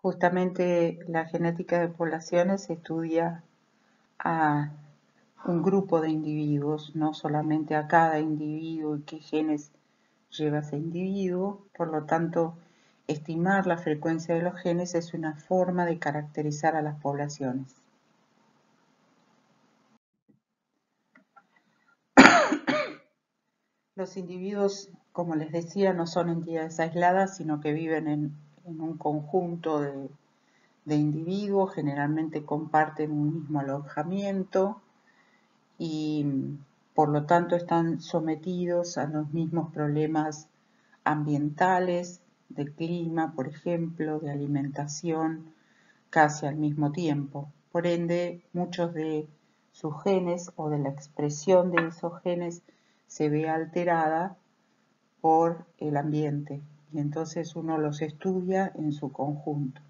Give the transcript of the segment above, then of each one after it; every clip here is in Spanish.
Justamente la genética de poblaciones estudia a un grupo de individuos, no solamente a cada individuo y qué genes lleva ese individuo. Por lo tanto, estimar la frecuencia de los genes es una forma de caracterizar a las poblaciones. Los individuos, como les decía, no son entidades aisladas, sino que viven en un conjunto de individuos, generalmente comparten un mismo alojamiento y por lo tanto están sometidos a los mismos problemas ambientales, de clima, por ejemplo, de alimentación, casi al mismo tiempo. Por ende, muchos de sus genes o de la expresión de esos genes se ve alterada por el ambiente y entonces uno los estudia en su conjunto.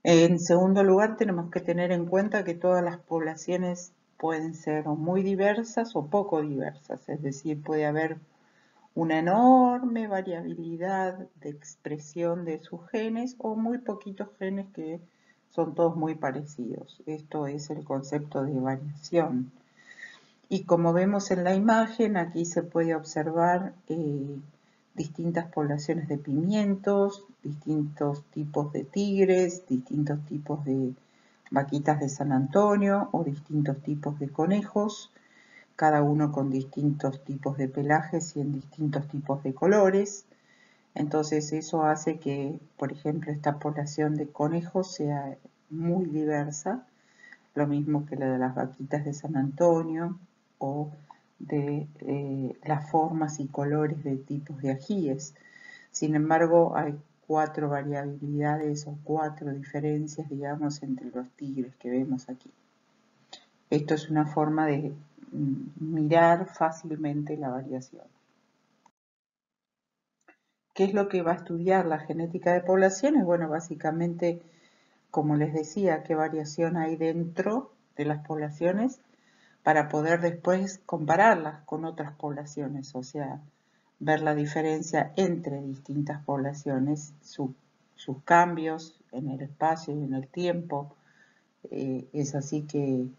En segundo lugar, tenemos que tener en cuenta que todas las poblaciones pueden ser o muy diversas o poco diversas, es decir, puede haber una enorme variabilidad de expresión de sus genes o muy poquitos genes que son todos muy parecidos. Esto es el concepto de variación. Y como vemos en la imagen, aquí se puede observar distintas poblaciones de pimientos, distintos tipos de tigres, distintos tipos de vaquitas de San Antonio o distintos tipos de conejos, cada uno con distintos tipos de pelajes y en distintos tipos de colores. Entonces eso hace que, por ejemplo, esta población de conejos sea muy diversa, lo mismo que la de las vaquitas de San Antonio o de las formas y colores de tipos de ajíes. Sin embargo, hay 4 variabilidades o 4 diferencias, digamos, entre los tigres que vemos aquí. Esto es una forma de mirar fácilmente la variación. ¿Qué es lo que va a estudiar la genética de poblaciones? Bueno, básicamente, como les decía, qué variación hay dentro de las poblaciones para poder después compararlas con otras poblaciones, o sea, ver la diferencia entre distintas poblaciones, sus cambios en el espacio y en el tiempo. Es así que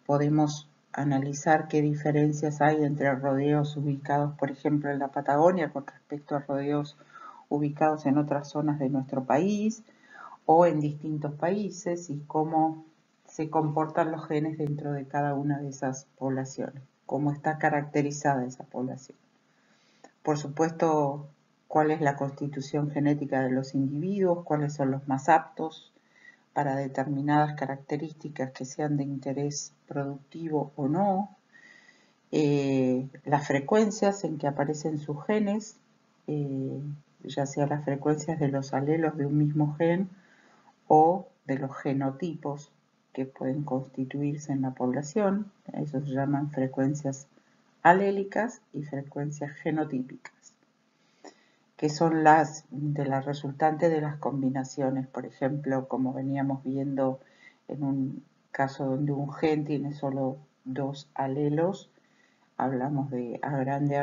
podemos analizar qué diferencias hay entre rodeos ubicados, por ejemplo, en la Patagonia con respecto a rodeos ubicados en otras zonas de nuestro país o en distintos países y cómo se comportan los genes dentro de cada una de esas poblaciones, cómo está caracterizada esa población. Por supuesto, cuál es la constitución genética de los individuos, cuáles son los más aptos para determinadas características que sean de interés productivo o no, las frecuencias en que aparecen sus genes, ya sea las frecuencias de los alelos de un mismo gen o de los genotipos que pueden constituirse en la población, eso se llaman frecuencias alélicas y frecuencias genotípicas, que son las resultantes de las combinaciones. Por ejemplo, como veníamos viendo en un caso donde un gen tiene solo 2 alelos, hablamos de A grande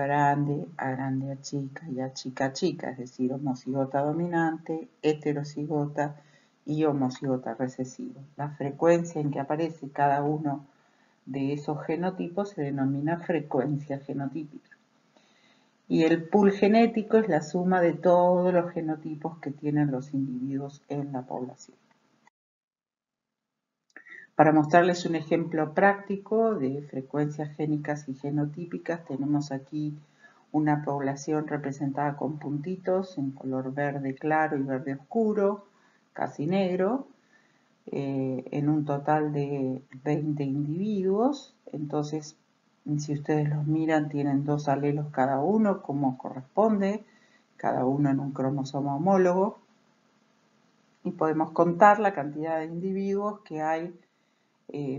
A chica y A chica chica, es decir, homocigota dominante, heterocigota y homocigota recesivo. La frecuencia en que aparece cada uno de esos genotipos se denomina frecuencia genotípica. Y el pool genético es la suma de todos los genotipos que tienen los individuos en la población. Para mostrarles un ejemplo práctico de frecuencias génicas y genotípicas, tenemos aquí una población representada con puntitos en color verde claro y verde oscuro, casi negro, en un total de 20 individuos. Entonces, si ustedes los miran, tienen 2 alelos cada uno, como corresponde, cada uno en un cromosoma homólogo. Y podemos contar la cantidad de individuos que hay,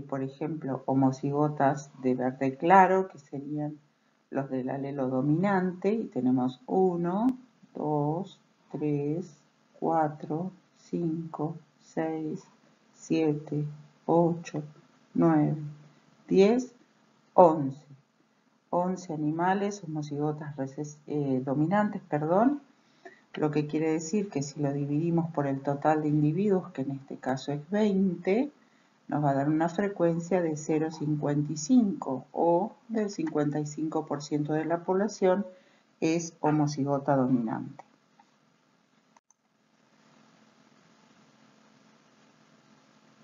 por ejemplo, homocigotas de verde claro, que serían los del alelo dominante, y tenemos 1, 2, 3, 4, 5, 6, 7, 8, 9, 10, 11. 11 animales homocigotas dominantes, perdón, lo que quiere decir que si lo dividimos por el total de individuos, que en este caso es 20, nos va a dar una frecuencia de 0,55 o del 55% de la población es homocigota dominante.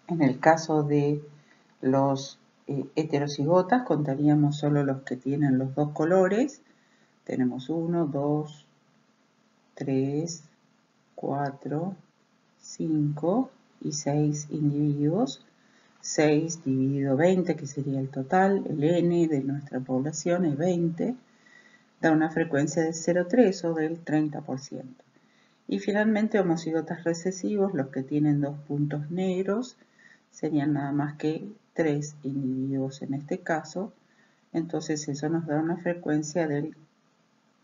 En el caso de los heterocigotas, contaríamos solo los que tienen los dos colores. Tenemos 1, 2, 3, 4, 5 y 6 individuos. 6 dividido 20, que sería el total, el N de nuestra población es 20, da una frecuencia de 0,3 o del 30%. Y finalmente homocigotas recesivos, los que tienen dos puntos negros, serían nada más que 3 individuos en este caso, entonces eso nos da una frecuencia del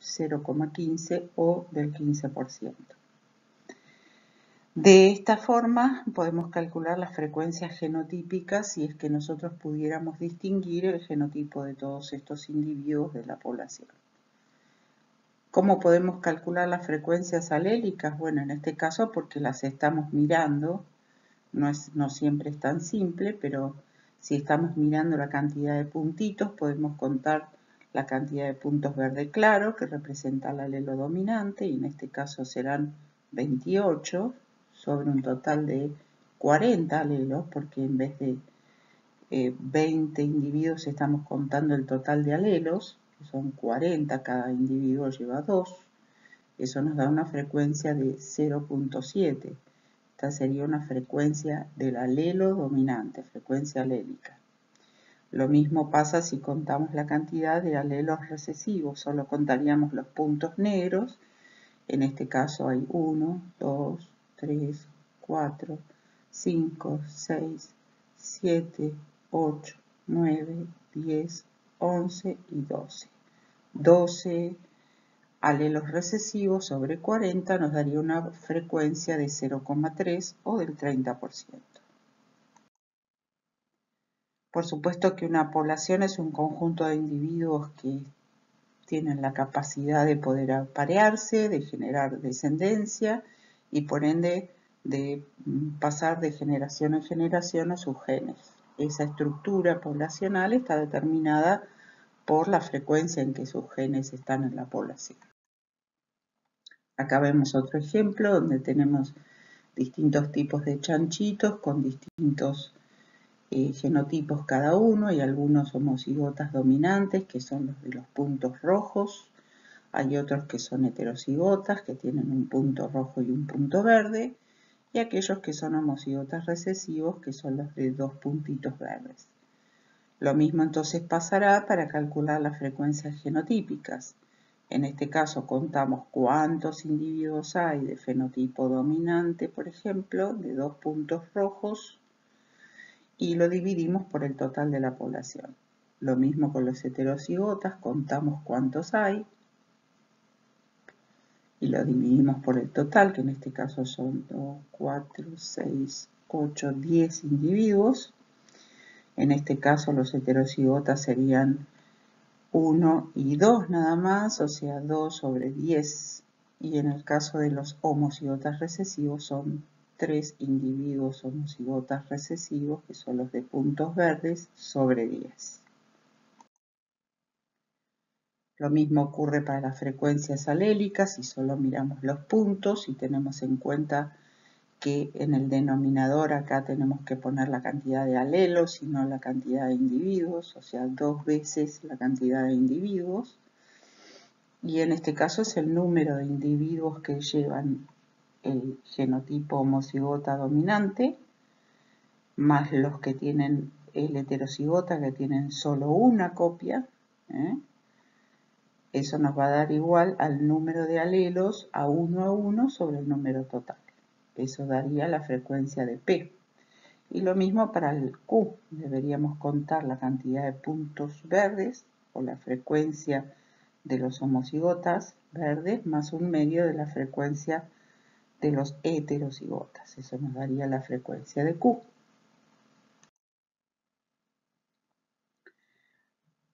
0,15 o del 15%. De esta forma podemos calcular las frecuencias genotípicas si es que nosotros pudiéramos distinguir el genotipo de todos estos individuos de la población. ¿Cómo podemos calcular las frecuencias alélicas? Bueno, en este caso porque las estamos mirando, no siempre es tan simple, pero si estamos mirando la cantidad de puntitos podemos contar la cantidad de puntos verde claro que representa el alelo dominante y en este caso serán 28 sobre un total de 40 alelos, porque en vez de 20 individuos estamos contando el total de alelos, que son 40, cada individuo lleva 2, eso nos da una frecuencia de 0,7. Esta sería una frecuencia del alelo dominante, frecuencia alélica. Lo mismo pasa si contamos la cantidad de alelos recesivos, solo contaríamos los puntos negros. En este caso hay 1, 2, 3, 4, 5, 6, 7, 8, 9, 10, 11 y 12. 12 alelos recesivos sobre 40 nos daría una frecuencia de 0,3 o del 30%. Por supuesto que una población es un conjunto de individuos que tienen la capacidad de poder aparearse, de generar descendencia y por ende de pasar de generación en generación a sus genes. Esa estructura poblacional está determinada por la frecuencia en que sus genes están en la población. Acá vemos otro ejemplo donde tenemos distintos tipos de chanchitos con distintos genotipos cada uno y algunos homocigotas dominantes que son los de los puntos rojos. Hay otros que son heterocigotas que tienen un punto rojo y un punto verde y aquellos que son homocigotas recesivos que son los de dos puntitos verdes. Lo mismo entonces pasará para calcular las frecuencias genotípicas. En este caso contamos cuántos individuos hay de fenotipo dominante, por ejemplo, de dos puntos rojos y lo dividimos por el total de la población. Lo mismo con los heterocigotas, contamos cuántos hay y lo dividimos por el total, que en este caso son 2, 4, 6, 8, 10 individuos. En este caso los heterocigotas serían 1 y 2 nada más, o sea 2 sobre 10. Y en el caso de los homocigotas recesivos son 3 individuos homocigotas recesivos, que son los de puntos verdes, sobre 10. Lo mismo ocurre para las frecuencias alélicas, si solo miramos los puntos y tenemos en cuenta que en el denominador acá tenemos que poner la cantidad de alelos y no la cantidad de individuos, o sea, 2 veces la cantidad de individuos. Y en este caso es el número de individuos que llevan el genotipo homocigota dominante, más los que tienen el heterocigota, que tienen solo una copia. Eso nos va a dar igual al número de alelos a 1 sobre el número total. Eso daría la frecuencia de P. Y lo mismo para el Q. Deberíamos contar la cantidad de puntos verdes o la frecuencia de los homocigotas verdes más 1/2 de la frecuencia de los heterocigotas. Eso nos daría la frecuencia de Q.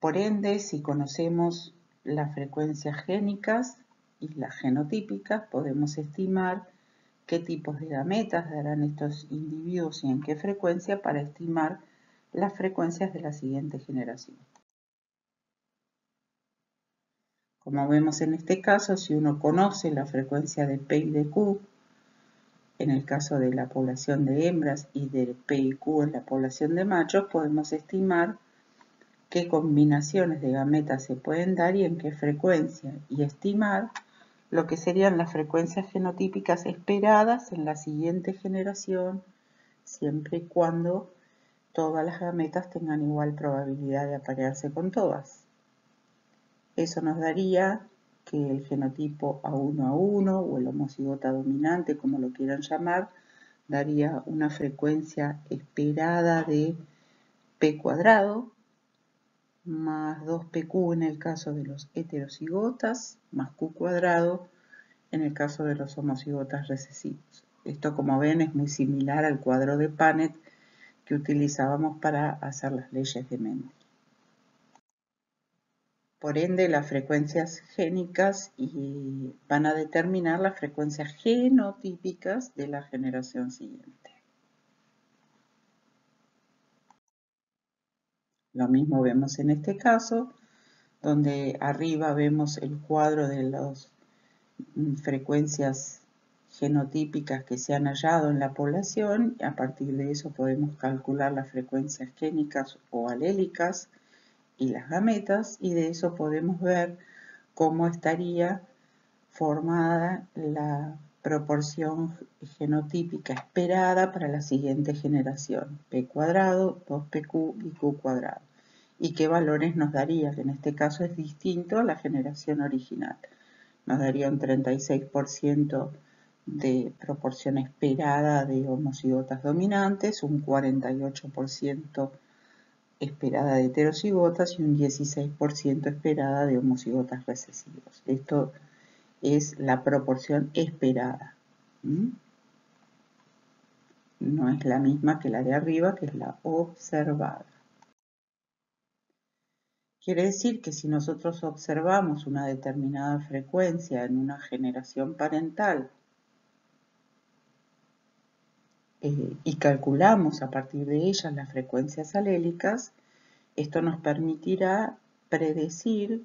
Por ende, si conocemos las frecuencias génicas y las genotípicas, podemos estimar qué tipos de gametas darán estos individuos y en qué frecuencia para estimar las frecuencias de la siguiente generación. Como vemos en este caso, si uno conoce la frecuencia de P y de Q, en el caso de la población de hembras y de P y Q en la población de machos, podemos estimar qué combinaciones de gametas se pueden dar y en qué frecuencia, y estimar lo que serían las frecuencias genotípicas esperadas en la siguiente generación, siempre y cuando todas las gametas tengan igual probabilidad de aparearse con todas. Eso nos daría que el genotipo A1A1 o el homocigota dominante, como lo quieran llamar, daría una frecuencia esperada de P cuadrado más 2PQ en el caso de los heterocigotas, más Q cuadrado en el caso de los homocigotas recesivos. Esto, como ven, es muy similar al cuadro de Punnett que utilizábamos para hacer las leyes de Mendel. Por ende, las frecuencias génicas van a determinar las frecuencias genotípicas de la generación siguiente. Lo mismo vemos en este caso, donde arriba vemos el cuadro de las frecuencias genotípicas que se han hallado en la población. A partir de eso podemos calcular las frecuencias génicas o alélicas y las gametas, y de eso podemos ver cómo estaría formada la proporción genotípica esperada para la siguiente generación, P cuadrado, 2PQ y Q cuadrado, y qué valores nos daría, que en este caso es distinto a la generación original. Nos daría un 36% de proporción esperada de homocigotas dominantes, un 48% esperada de heterocigotas y un 16% esperada de homocigotas recesivos. Esto es la proporción esperada. No es la misma que la de arriba, que es la observada. Quiere decir que si nosotros observamos una determinada frecuencia en una generación parental y calculamos a partir de ellas las frecuencias alélicas, esto nos permitirá predecir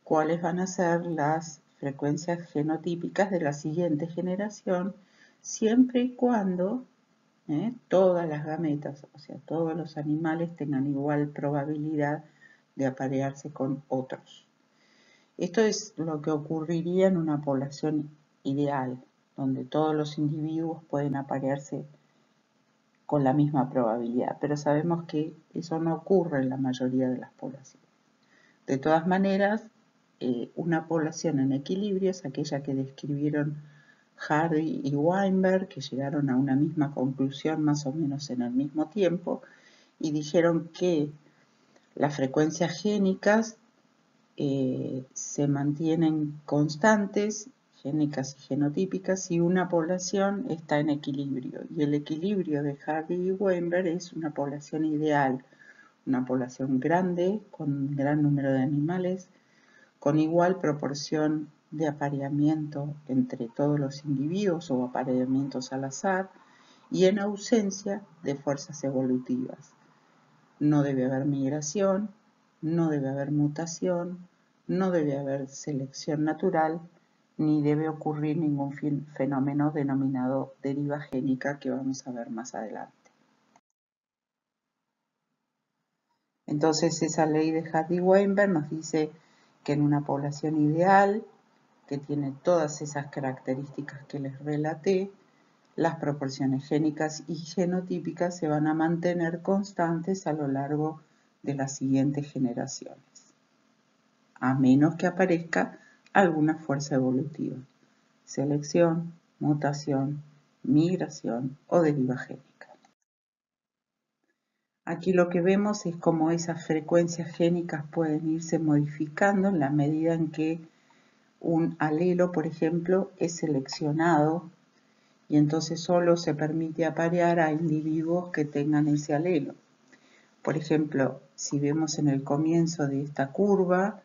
cuáles van a ser las frecuencias genotípicas de la siguiente generación, siempre y cuando todas las gametas, o sea, todos los animales tengan igual probabilidad de aparearse con otros. Esto es lo que ocurriría en una población ideal, donde todos los individuos pueden aparearse con la misma probabilidad, pero sabemos que eso no ocurre en la mayoría de las poblaciones. De todas maneras, una población en equilibrio es aquella que describieron Hardy y Weinberg, que llegaron a una misma conclusión más o menos en el mismo tiempo, y dijeron que las frecuencias génicas se mantienen constantes, génicas y genotípicas, si una población está en equilibrio. Y el equilibrio de Hardy y Weinberg es una población ideal, una población grande, con un gran número de animales, con igual proporción de apareamiento entre todos los individuos o apareamientos al azar, y en ausencia de fuerzas evolutivas. No debe haber migración, no debe haber mutación, no debe haber selección natural, ni debe ocurrir ningún fenómeno denominado deriva génica que vamos a ver más adelante. Entonces, esa ley de Hardy-Weinberg nos dice que en una población ideal, que tiene todas esas características que les relaté, las proporciones génicas y genotípicas se van a mantener constantes a lo largo de las siguientes generaciones, a menos que aparezca alguna fuerza evolutiva, selección, mutación, migración o deriva génica. Aquí lo que vemos es cómo esas frecuencias génicas pueden irse modificando en la medida en que un alelo, por ejemplo, es seleccionado y entonces solo se permite aparear a individuos que tengan ese alelo. Por ejemplo, si vemos en el comienzo de esta curva,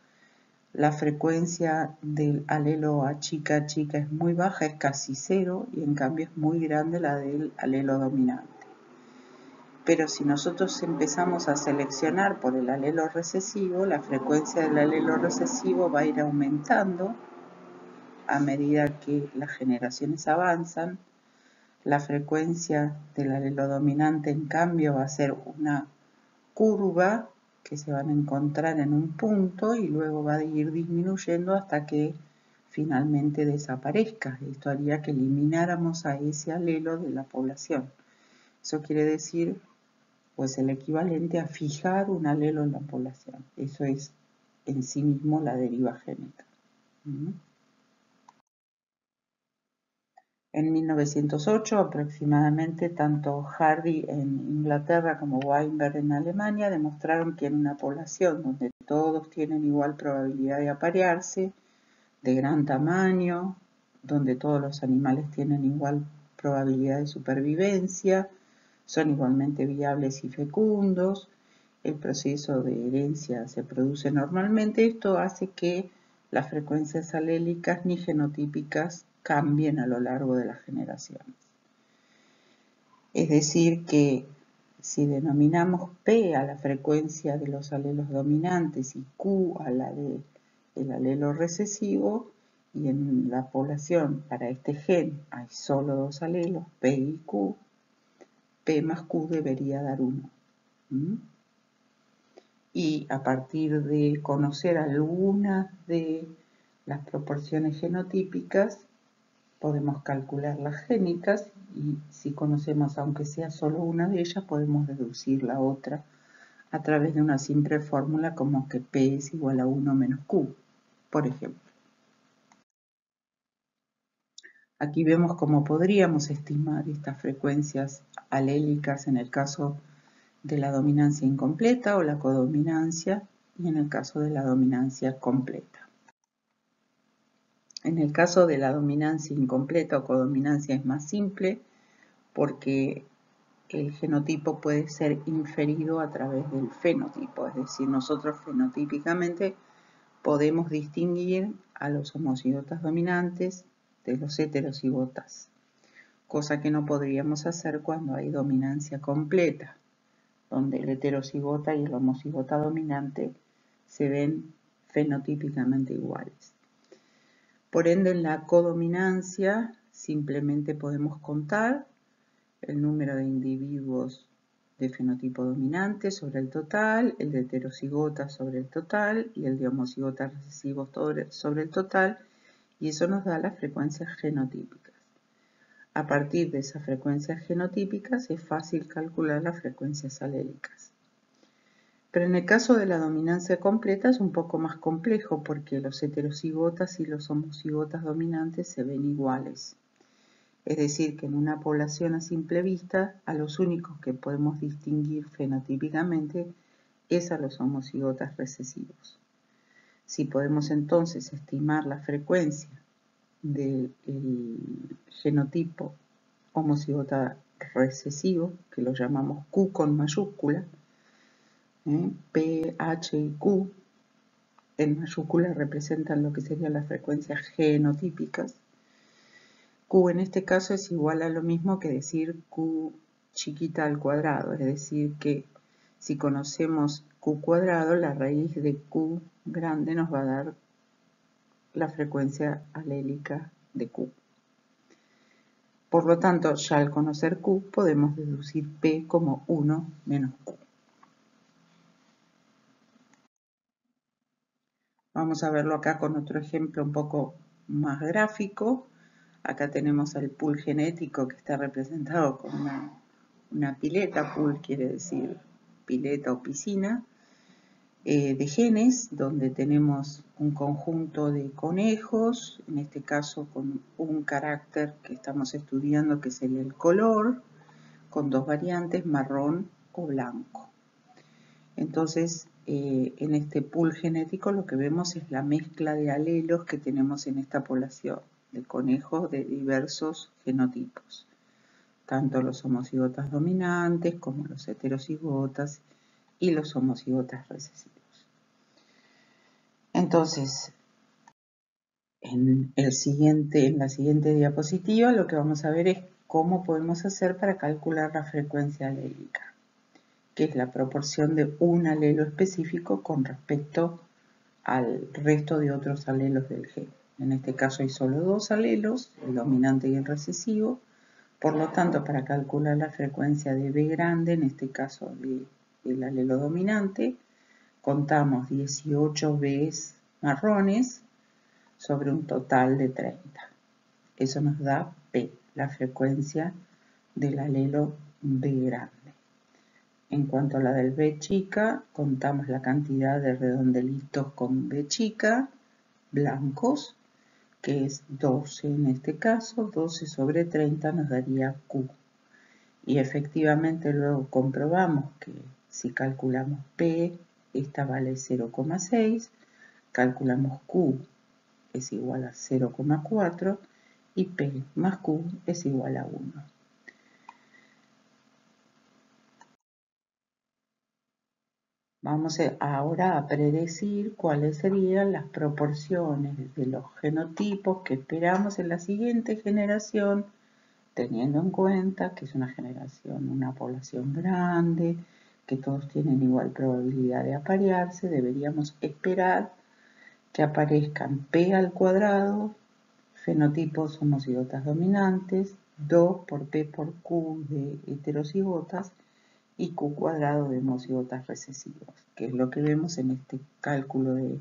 la frecuencia del alelo A chica es muy baja, es casi cero, y en cambio es muy grande la del alelo dominante. Pero si nosotros empezamos a seleccionar por el alelo recesivo, la frecuencia del alelo recesivo va a ir aumentando a medida que las generaciones avanzan. La frecuencia del alelo dominante, en cambio, va a ser una curva que se van a encontrar en un punto y luego va a ir disminuyendo hasta que finalmente desaparezca. Esto haría que elimináramos a ese alelo de la población. Eso quiere decir, pues, el equivalente a fijar un alelo en la población. Eso es en sí mismo la deriva génica. En 1908 aproximadamente, tanto Hardy en Inglaterra como Weinberg en Alemania demostraron que en una población donde todos tienen igual probabilidad de aparearse, de gran tamaño, donde todos los animales tienen igual probabilidad de supervivencia, son igualmente viables y fecundos, el proceso de herencia se produce normalmente. Esto hace que las frecuencias alélicas ni genotípicas cambien a lo largo de las generaciones. Es decir, que si denominamos P a la frecuencia de los alelos dominantes y Q a la del alelo recesivo, y en la población para este gen hay solo dos alelos, P y Q, P más Q debería dar 1. Y a partir de conocer algunas de las proporciones genotípicas, podemos calcular las génicas, y si conocemos aunque sea solo una de ellas, podemos deducir la otra a través de una simple fórmula como que P es igual a 1 menos Q, por ejemplo. Aquí vemos cómo podríamos estimar estas frecuencias alélicas en el caso de la dominancia incompleta o la codominancia, y en el caso de la dominancia completa. En el caso de la dominancia incompleta o codominancia es más simple porque el genotipo puede ser inferido a través del fenotipo, es decir, nosotros fenotípicamente podemos distinguir a los homocigotas dominantes de los heterocigotas, cosa que no podríamos hacer cuando hay dominancia completa, donde el heterocigota y el homocigota dominante se ven fenotípicamente iguales. Por ende, en la codominancia simplemente podemos contar el número de individuos de fenotipo dominante sobre el total, el de heterocigota sobre el total y el de homocigota recesivo sobre el total, y eso nos da las frecuencias genotípicas. A partir de esas frecuencias genotípicas es fácil calcular las frecuencias alélicas. Pero en el caso de la dominancia completa es un poco más complejo porque los heterocigotas y los homocigotas dominantes se ven iguales. Es decir, que en una población a simple vista, a los únicos que podemos distinguir fenotípicamente es a los homocigotas recesivos. Si podemos entonces estimar la frecuencia del genotipo homocigota recesivo, que lo llamamos Q con mayúscula, P, H y Q en mayúscula representan lo que serían las frecuencias genotípicas. Q en este caso es igual a lo mismo que decir Q chiquita al cuadrado, es decir que si conocemos Q cuadrado, la raíz de Q grande nos va a dar la frecuencia alélica de Q. Por lo tanto, ya al conocer Q podemos deducir P como 1 menos Q. Vamos a verlo acá con otro ejemplo un poco más gráfico. Acá tenemos el pool genético que está representado con una pileta. Pool quiere decir pileta o piscina, de genes, donde tenemos un conjunto de conejos, en este caso con un carácter que estamos estudiando que sería el color, con dos variantes, marrón o blanco. Entonces, en este pool genético lo que vemos es la mezcla de alelos que tenemos en esta población de conejos de diversos genotipos, tanto los homocigotas dominantes como los heterocigotas y los homocigotas recesivos. Entonces, en la siguiente diapositiva lo que vamos a ver es cómo podemos hacer para calcular la frecuencia alélica, que es la proporción de un alelo específico con respecto al resto de otros alelos del gen. En este caso hay solo dos alelos, el dominante y el recesivo. Por lo tanto, para calcular la frecuencia de B grande, en este caso del alelo dominante, contamos 18 Bs marrones sobre un total de 30. Eso nos da P, la frecuencia del alelo B grande. En cuanto a la del B chica, contamos la cantidad de redondelitos con B chica, blancos, que es 12 en este caso, 12 sobre 30 nos daría Q. Y efectivamente luego comprobamos que si calculamos P, esta vale 0,6, calculamos Q es igual a 0,4 y P más Q es igual a 1. Vamos ahora a predecir cuáles serían las proporciones de los genotipos que esperamos en la siguiente generación, teniendo en cuenta que es una generación, una población grande, que todos tienen igual probabilidad de aparearse. Deberíamos esperar que aparezcan P al cuadrado, fenotipos homocigotas dominantes, 2 por P por Q de heterocigotas, y Q cuadrado de homocigotas recesivos, que es lo que vemos en este cálculo de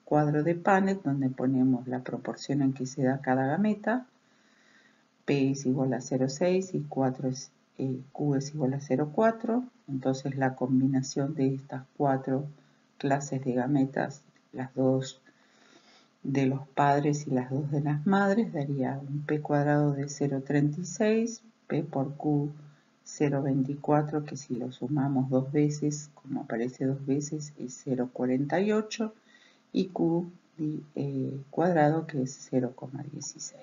cuadro de Punnett, donde ponemos la proporción en que se da cada gameta, P es igual a 0,6 y Q es igual a 0,4, entonces la combinación de estas cuatro clases de gametas, las dos de los padres y las dos de las madres, daría un P cuadrado de 0,36, P por Q 0,24, que si lo sumamos dos veces, como aparece dos veces, es 0,48, y Q cuadrado, que es 0,16.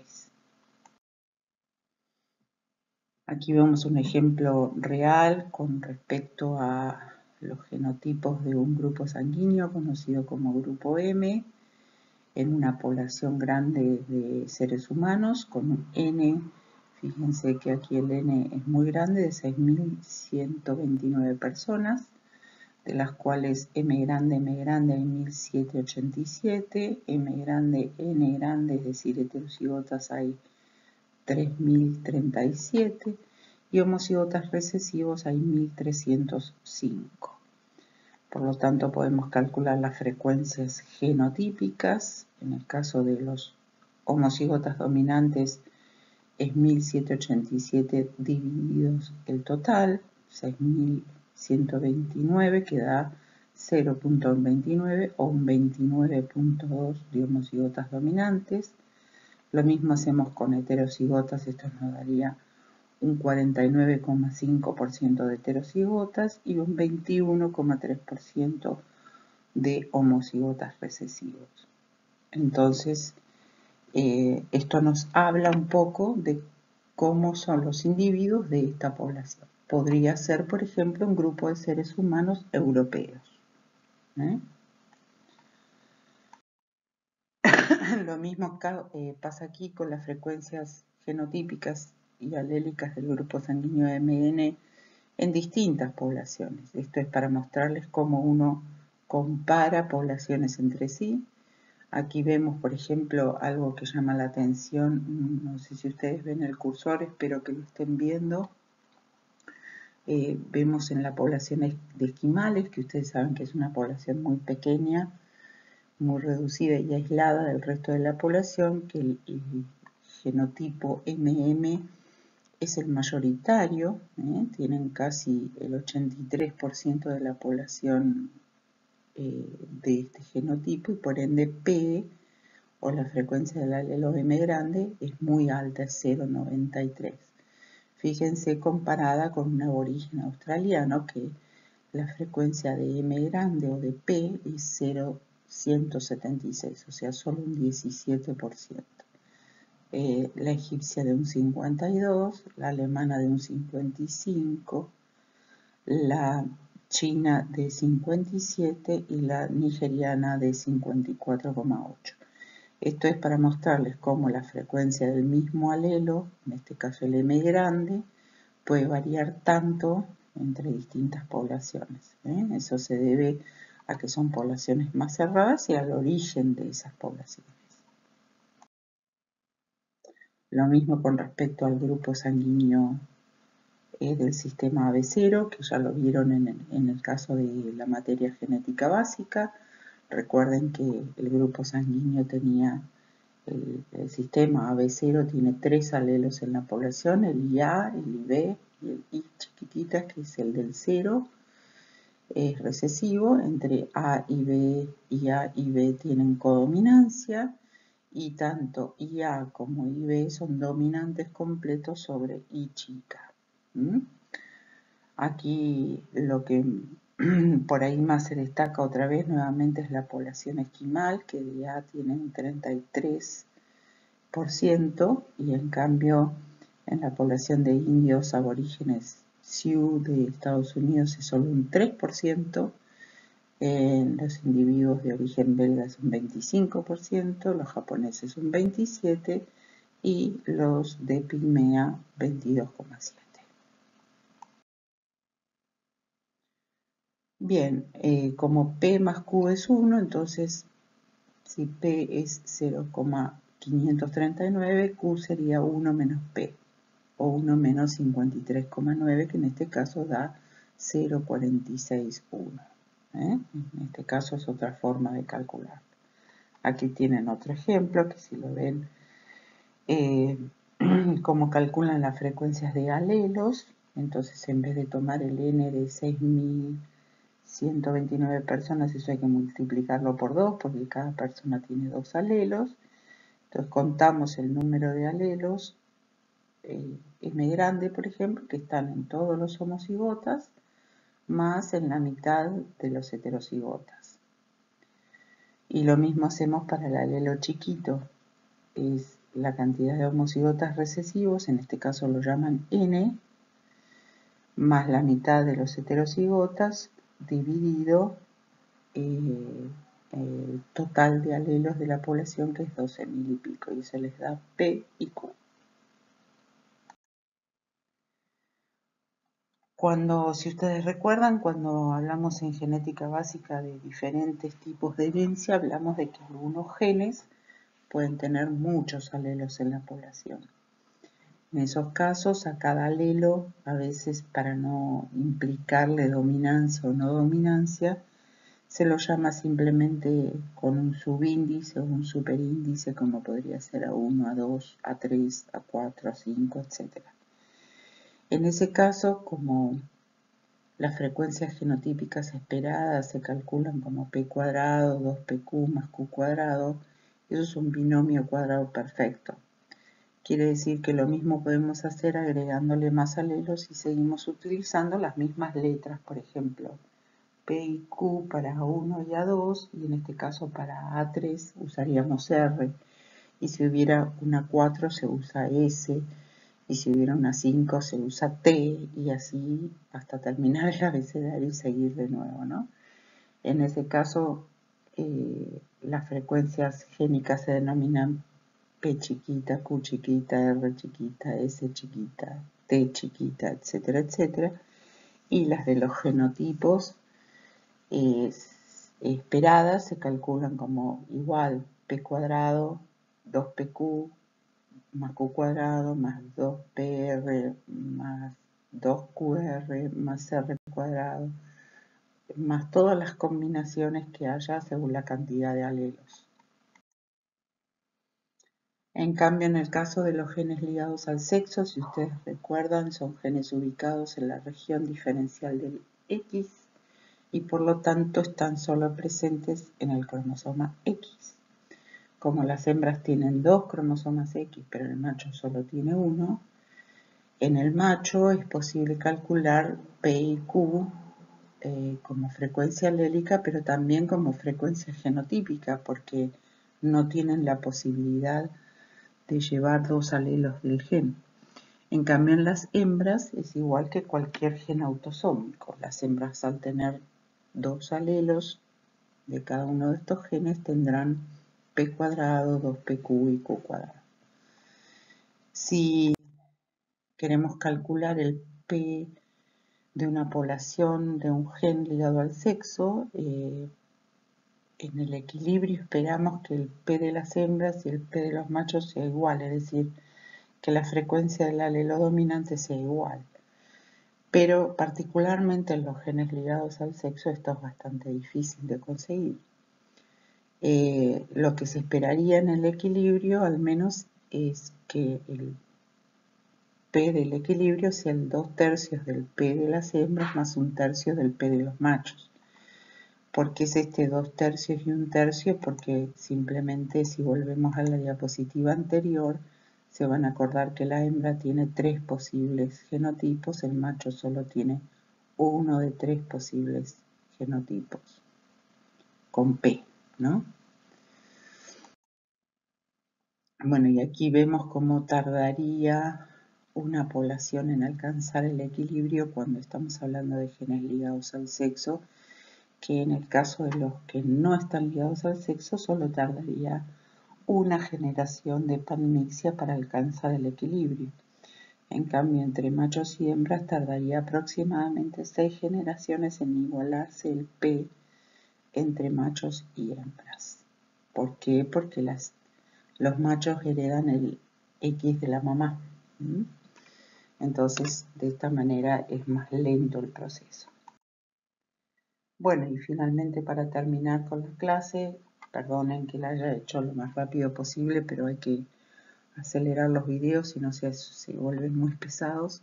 Aquí vemos un ejemplo real con respecto a los genotipos de un grupo sanguíneo conocido como grupo M, en una población grande de seres humanos con un N. Fíjense que aquí el N es muy grande, de 6.129 personas, de las cuales M grande hay 1.787, M grande, N grande, es decir, heterocigotas hay 3.037 y homocigotas recesivos hay 1.305. Por lo tanto, podemos calcular las frecuencias genotípicas. En el caso de los homocigotas dominantes es 1.787 divididos el total, 6.129, que da 0,29 o un 29,2 de homocigotas dominantes. Lo mismo hacemos con heterocigotas, esto nos daría un 49,5% de heterocigotas y un 21,3% de homocigotas recesivos. Entonces, esto nos habla un poco de cómo son los individuos de esta población. Podría ser, por ejemplo, un grupo de seres humanos europeos. Lo mismo pasa aquí con las frecuencias genotípicas y alélicas del grupo sanguíneo MN en distintas poblaciones. Esto es para mostrarles cómo uno compara poblaciones entre sí. Aquí vemos, por ejemplo, algo que llama la atención. No sé si ustedes ven el cursor, espero que lo estén viendo. Vemos en la población de esquimales, que ustedes saben que es una población muy pequeña, muy reducida y aislada del resto de la población, que el genotipo MM es el mayoritario, tienen casi el 83% de la población de este genotipo, y por ende P, o la frecuencia del alelo M grande, es muy alta, es 0,93. Fíjense comparada con un aborigen australiano que la frecuencia de M grande o de P es 0,176, o sea, solo un 17%. La egipcia de un 52, la alemana de un 55, la china de 57 y la nigeriana de 54,8. Esto es para mostrarles cómo la frecuencia del mismo alelo, en este caso el M grande, puede variar tanto entre distintas poblaciones. Eso se debe a que son poblaciones más cerradas y al origen de esas poblaciones. Lo mismo con respecto al grupo sanguíneo del sistema AB0, que ya lo vieron en el caso de la materia genética básica. Recuerden que el grupo sanguíneo tenía, el sistema AB0 tiene 3 alelos en la población, el IA, el IB y el I chiquitita, que es el del 0, es recesivo. Entre A y B, IA y B tienen codominancia, y tanto IA como IB son dominantes completos sobre I chica. Aquí lo que por ahí más se destaca otra vez nuevamente es la población esquimal, que de A tiene un 33%, y en cambio en la población de indios aborígenes Sioux de Estados Unidos es solo un 3%, en los individuos de origen belga es un 25%, los japoneses un 27% y los de pigmea 22,7%. Bien, como P más Q es 1, entonces si P es 0,539, Q sería 1 menos P, o 1 menos 53,9, que en este caso da 0,461. En este caso es otra forma de calcular. Aquí tienen otro ejemplo, que si lo ven, cómo calculan las frecuencias de alelos. Entonces, en vez de tomar el N de 6.129 personas, eso hay que multiplicarlo por 2, porque cada persona tiene 2 alelos. Entonces, contamos el número de alelos M grande, por ejemplo, que están en todos los homocigotas, más en la mitad de los heterocigotas. Y lo mismo hacemos para el alelo chiquito, es la cantidad de homocigotas recesivos, en este caso lo llaman N, más la mitad de los heterocigotas, dividido el total de alelos de la población, que es 12.000 y pico, y eso les da P y Q. Si ustedes recuerdan, cuando hablamos en genética básica de diferentes tipos de herencia, hablamos de que algunos genes pueden tener muchos alelos en la población. En esos casos, a cada alelo, a veces para no implicarle dominancia o no dominancia, se lo llama simplemente con un subíndice o un superíndice, como podría ser A1, A2, A3, A4, A5, etc. En ese caso, como las frecuencias genotípicas esperadas se calculan como P cuadrado, 2PQ más Q cuadrado, eso es un binomio cuadrado perfecto. Quiere decir que lo mismo podemos hacer agregándole más alelos y seguimos utilizando las mismas letras, por ejemplo, P y Q para A1 y A2, y en este caso para A3 usaríamos R, y si hubiera una 4 se usa S, y si hubiera una 5 se usa T, y así hasta terminar el abecedario y seguir de nuevo, ¿no? En ese caso, las frecuencias génicas se denominan P chiquita, Q chiquita, R chiquita, S chiquita, T chiquita, etcétera, etcétera. Y las de los genotipos esperadas se calculan como igual P cuadrado, 2PQ, más Q cuadrado, más 2PR, más 2QR, más R cuadrado, más todas las combinaciones que haya según la cantidad de alelos. En cambio, en el caso de los genes ligados al sexo, si ustedes recuerdan, son genes ubicados en la región diferencial del X y por lo tanto están solo presentes en el cromosoma X. Como las hembras tienen 2 cromosomas X, pero el macho solo tiene 1, en el macho es posible calcular P y Q como frecuencia alélica, pero también como frecuencia genotípica, porque no tienen la posibilidad de llevar 2 alelos del gen. En cambio, en las hembras es igual que cualquier gen autosómico. Las hembras, al tener 2 alelos de cada uno de estos genes, tendrán P cuadrado, 2PQ y Q cuadrado. Si queremos calcular el P de una población de un gen ligado al sexo, en el equilibrio esperamos que el P de las hembras y el P de los machos sea igual, es decir, que la frecuencia del alelo dominante sea igual. Pero particularmente en los genes ligados al sexo esto es bastante difícil de conseguir. Lo que se esperaría en el equilibrio al menos es que el P del equilibrio sea el 2/3 del P de las hembras más 1/3 del P de los machos. ¿Por qué es este 2/3 y 1/3? Porque simplemente, si volvemos a la diapositiva anterior, se van a acordar que la hembra tiene 3 posibles genotipos, el macho solo tiene uno de 3 posibles genotipos, con P, ¿no? Bueno, y aquí vemos cómo tardaría una población en alcanzar el equilibrio cuando estamos hablando de genes ligados al sexo, que en el caso de los que no están ligados al sexo solo tardaría una generación de panmixia para alcanzar el equilibrio. En cambio, entre machos y hembras tardaría aproximadamente 6 generaciones en igualarse el P entre machos y hembras. ¿Por qué? Porque los machos heredan el X de la mamá. Entonces, de esta manera es más lento el proceso. Bueno, y finalmente, para terminar con la clase, perdonen que la haya hecho lo más rápido posible, pero hay que acelerar los videos, si no se vuelven muy pesados.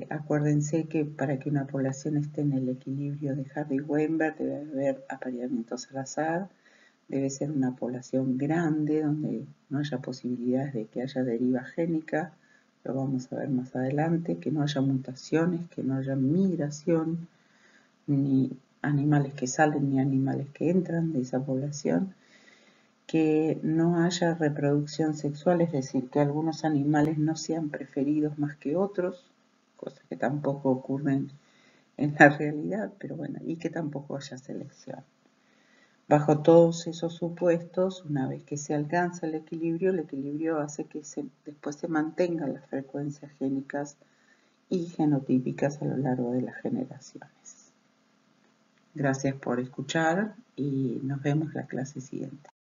Acuérdense que para que una población esté en el equilibrio de Hardy-Weinberg debe haber apareamientos al azar, debe ser una población grande donde no haya posibilidades de que haya deriva génica, lo vamos a ver más adelante, que no haya mutaciones, que no haya migración, ni animales que salen ni animales que entran de esa población, que no haya reproducción sexual, es decir, que algunos animales no sean preferidos más que otros, cosas que tampoco ocurren en la realidad, pero bueno, y que tampoco haya selección. Bajo todos esos supuestos, una vez que se alcanza el equilibrio hace que después se mantengan las frecuencias génicas y genotípicas a lo largo de las generaciones. Gracias por escuchar y nos vemos la clase siguiente.